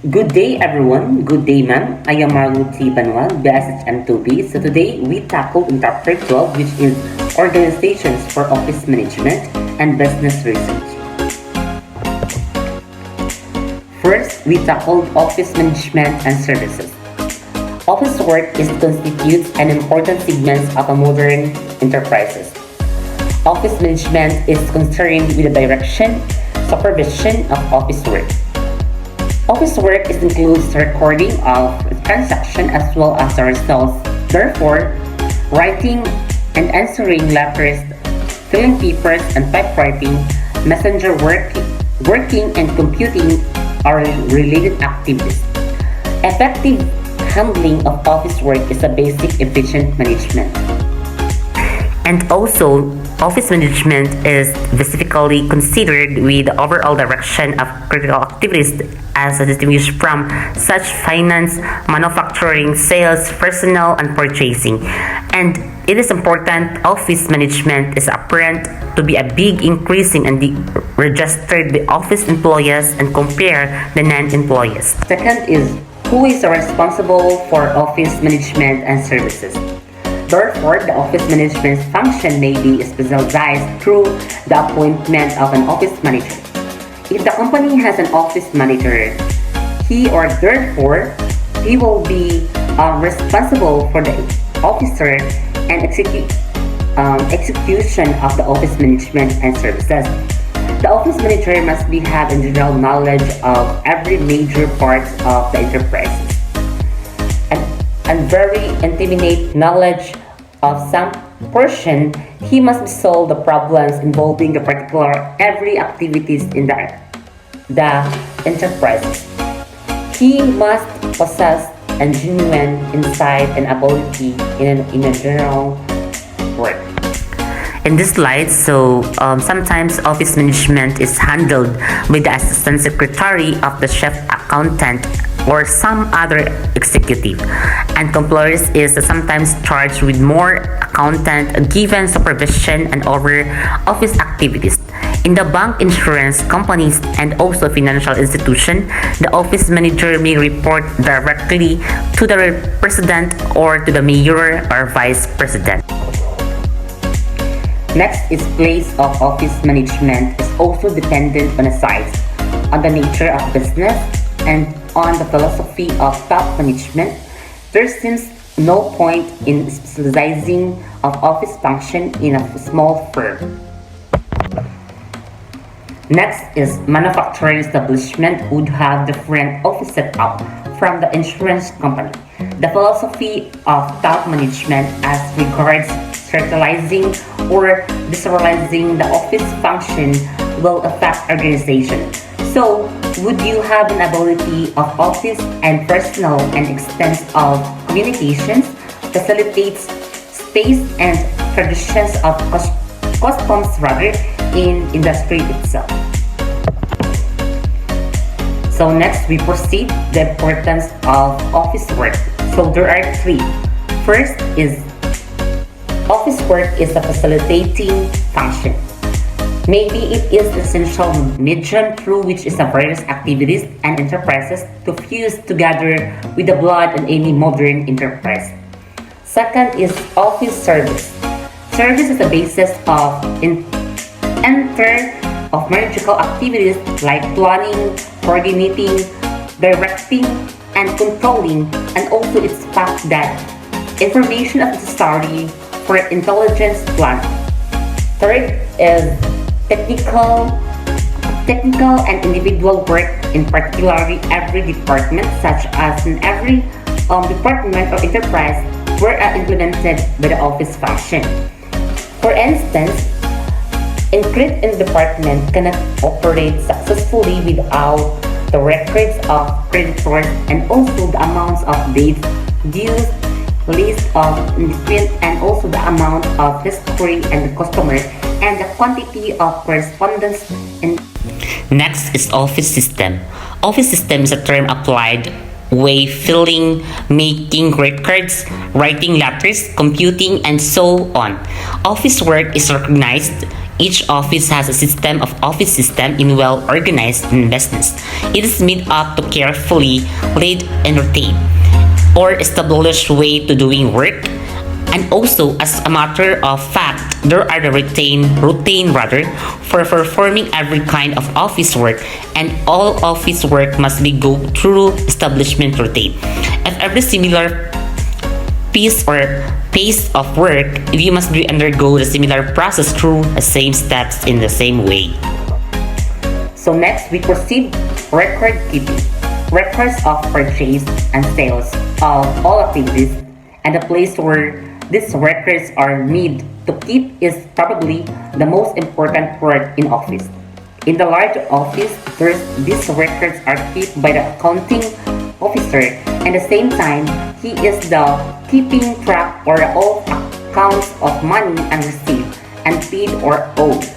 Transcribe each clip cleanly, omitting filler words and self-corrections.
Good day, everyone. Good day, ma'am. I am Marlo Banuag, Bshm 2B. So today we tackled in chapter 12, which is Organizations for Office Management and Business Research. First, we tackled office management and services. Office work constitutes an important segment of a modern enterprises. Office management is concerned with the direction, supervision of office work. Office work includes the recording of transactions as well as the results. Therefore, writing and answering letters, filling papers and typewriting, messenger working and computing are related activities. Effective handling of office work is a basic efficient management. And also, office management is specifically considered with the overall direction of critical activities as distinguished from such finance, manufacturing, sales, personnel, and purchasing. And it is important office management is apparent to be a big increasing and registered the office employees and compare the non-employees. Second is who is responsible for office management and services. Therefore, the office management function may be specialized through the appointment of an office manager. If the company has an office manager, he will be responsible for the officer and execution of the office management and services. The office manager must have a general knowledge of every major part of the enterprise and very intimate knowledge of some portion. He must solve the problems involving the particular every activities in the enterprise. He must possess a genuine insight and ability in a general work. In this slide, sometimes office management is handled with the assistant secretary of the chief accountant or some other executive, and compliance is sometimes charged with more accountant given supervision and over office activities. In the bank, insurance companies, and also financial institution, the office manager may report directly to the president or to the mayor or vice president. Next is place of office management is also dependent on the size, on the nature of business, and on the philosophy of top management. There seems no point in specializing of office function in a small firm. Next is manufacturing establishment would have different office setup from the insurance company. The philosophy of top management as regards centralizing or decentralizing the office function will affect organization. So, would you have an ability of office and personal and extent of communications, facilitates space and traditions of customs rather in industry itself. So next we proceed the importance of office work. So there are three. First is office work is a facilitating function. Maybe it is essential medium through which is a various activities and enterprises to fuse together with the blood in any modern enterprise. Second is office service. Service is the basis of of managerial activities like planning, coordinating, directing, and controlling, and also its fact that information is necessary for intelligence planning. Third is technical and individual work, in particularly every department, such as in every department or enterprise were implemented by the office function. For instance, in department cannot operate successfully without the records of creditors and also the amounts of dates, dues, list of indifferent, and also the amount of history and the customers and the quantity of correspondence. Next is office system. Office system is a term applied way filling, making records, writing letters, computing, and so on. Office work is recognized Each office has a system of office system in well-organized investments. It is made up to carefully laid and rotate or established way to doing work. And also, as a matter of fact, there are the routine rather, for performing every kind of office work, and all office work must be go through establishment routine. If every similar piece or pace of work, you must undergo the similar process through the same steps in the same way. So next, we proceed record keeping. Records of purchase and sales of all activities and the place where these records are made to keep is probably the most important part in office. In the large office, these records are kept by the accounting officer, and at the same time, he is the keeping track or all accounts of money and received and paid or owed.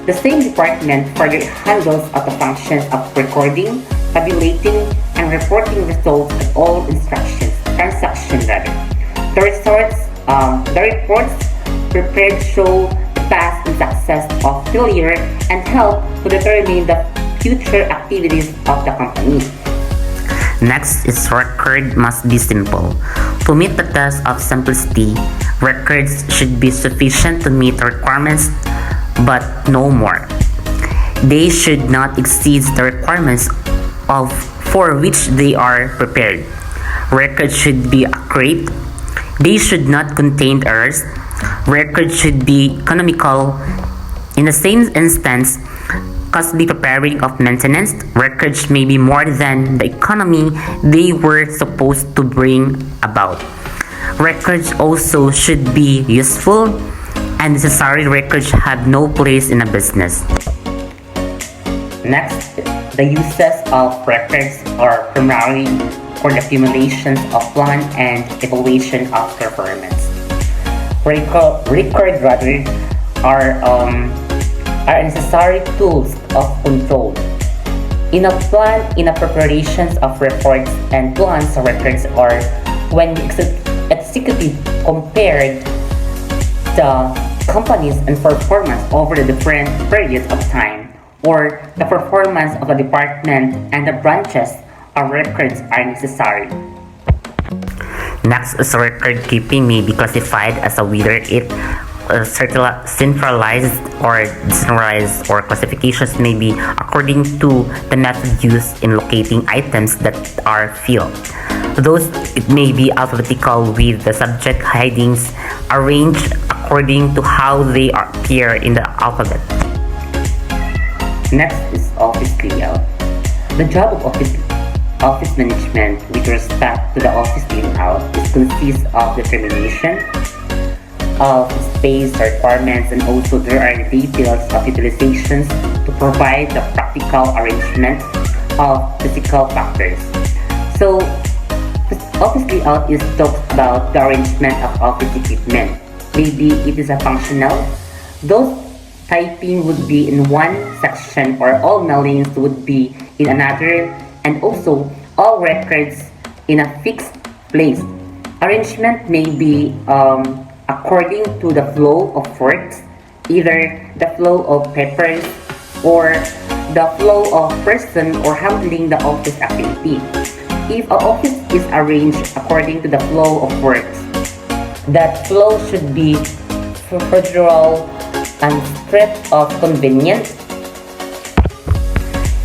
The same department further handles of the functions of recording, tabulating, and reporting results of all transactions rather. The reports prepared show the past and success of failure and help to determine the future activities of the company. Next is record must be simple. To meet the test of simplicity, records should be sufficient to meet the requirements but no more. They should not exceed the requirements of for which they are prepared. Records should be accurate. They should not contain errors. Records should be economical. In the same instance, costly preparing of maintenance, records may be more than the economy they were supposed to bring about. Records also should be useful, and necessary records have no place in a business. Next, the uses of records are primarily for the accumulations of plan and evaluation of performance. Record rather are necessary tools of control. In a preparations of reports and plans, records are when the executive compared the companies and performance over the different periods of time, or the performance of a department and the branches of records are necessary. Next is record keeping may be classified as a whether it centralized or decentralized, or classifications may be according to the method used in locating items that are filled. Those it may be alphabetical with the subject headings arranged according to how they appear in the alphabet. Next is office layout. The job of office management with respect to the office layout consists of determination of space requirements, and also there are details of utilizations to provide the practical arrangement of physical factors. So office layout is talks about the arrangement of office equipment. Maybe it is a functional. Those typing would be in one section, or all mailings would be in another, and also all records in a fixed place. Arrangement may be according to the flow of works, either the flow of papers or the flow of person or handling the office activity. If an office is arranged according to the flow of works, that flow should be procedural and strict of convenience,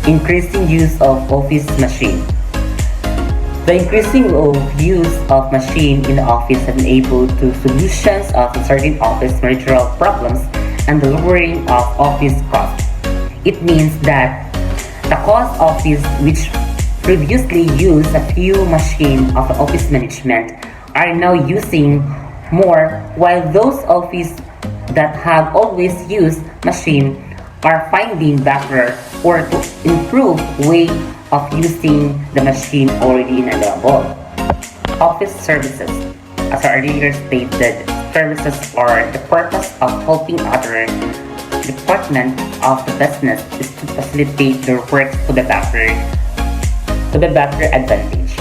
increasing use of office machine. The increasing of use of machine in the office has enabled to solutions of certain office procedural problems and the lowering of office costs. It means that the cost office which previously used a few machines of the office management are now using more, while those office that have always used machine are finding better or to improve way of using the machine already available. Office services. As I earlier stated, services are the purpose of helping other departments of the business is to facilitate their work to the better advantage.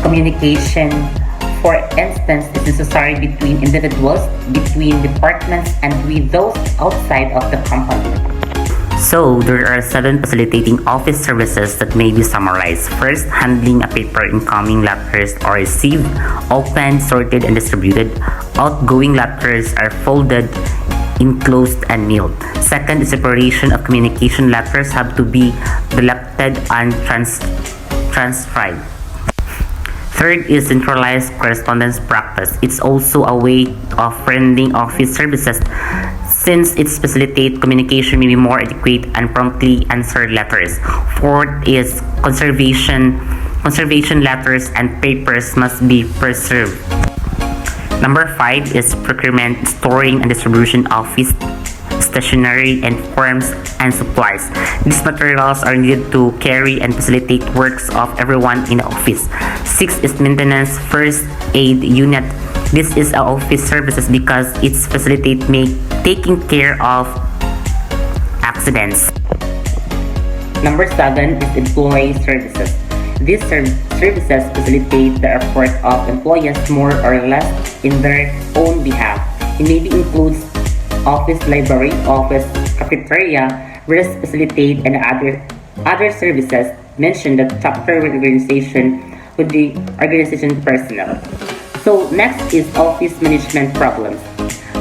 Communication, for instance, is necessary between individuals, between departments, and with those outside of the company. So, there are 7 facilitating office services that may be summarized. First, handling a paper incoming letters are received, opened, sorted, and distributed. Outgoing letters are folded, enclosed, and mailed. Second, the separation of communication letters have to be collected and transcribed. Third is centralized correspondence practice. It's also a way of rendering office services since it facilitates communication may be more adequate and promptly answer letters. Fourth is conservation. Conservation letters and papers must be preserved. Number 5 is procurement, storing and distribution of office stationery and forms and supplies. These materials are needed to carry and facilitate works of everyone in the office. 6 is maintenance, first aid unit. This is a office services because it's facilitate taking care of accidents. Number 7 is employee services. These services facilitate the effort of employees more or less in their own behalf. It maybe includes office library, office cafeteria, risk facilitate, and other services mentioned that chapter organization with the organization personnel. So next is office management problems.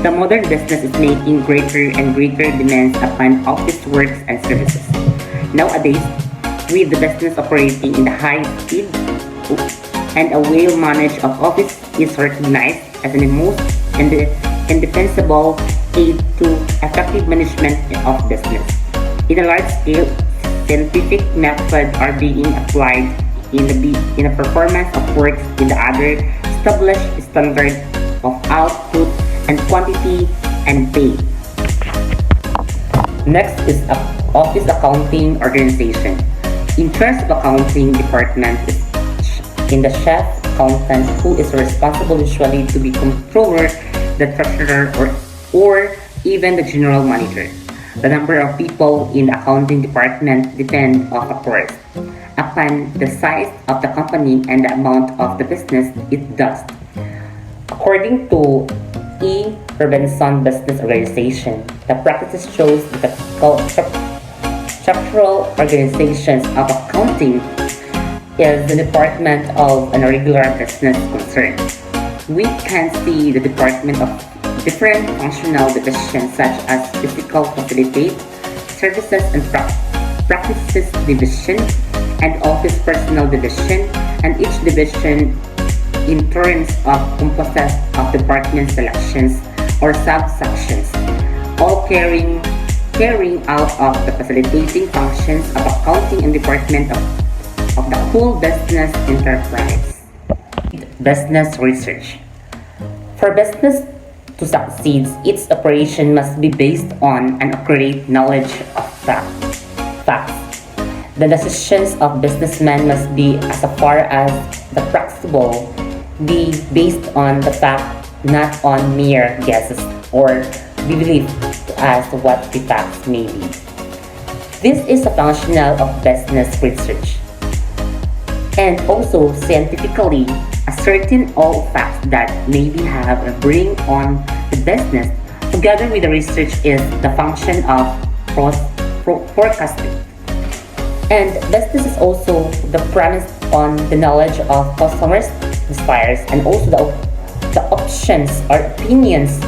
The modern business is making greater and greater demands upon office works and services. Nowadays, with the business operating in the high speed and a well-managed office is recognized as the most indispensable aid to effective management of business. In a large scale, scientific methods are being applied in the performance of works in the other established standard of output and quantity and pay. Next is office accounting organization. In terms of accounting department is in the chef accountant who is responsible usually to be controller, the treasurer or even the general manager. The number of people in the accounting department depend of course upon the size of the company and the amount of the business it does. According to E. Robinson Business Organization, the practices shows that structural organizations of accounting is the department of an irregular business concern. We can see the department of different functional divisions such as physical facilitate, services and practices division, and office personnel division, and each division in terms of composite of department selections or subsections, all carrying out of the facilitating functions of accounting and department of the whole business enterprise. Business research. For business to succeed, its operation must be based on an accurate knowledge of facts. The decisions of businessmen must be, as far as the practicable, be based on the fact, not on mere guesses or belief as to what the facts may be. This is a functional of business research. And also scientifically, ascertain all facts that may be have a bearing on the business together with the research is the function of forecasting. And business is also the premise on the knowledge of customers, desires, and also the options or opinions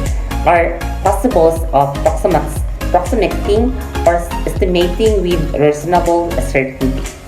are possibles of approximating or estimating with reasonable certainty.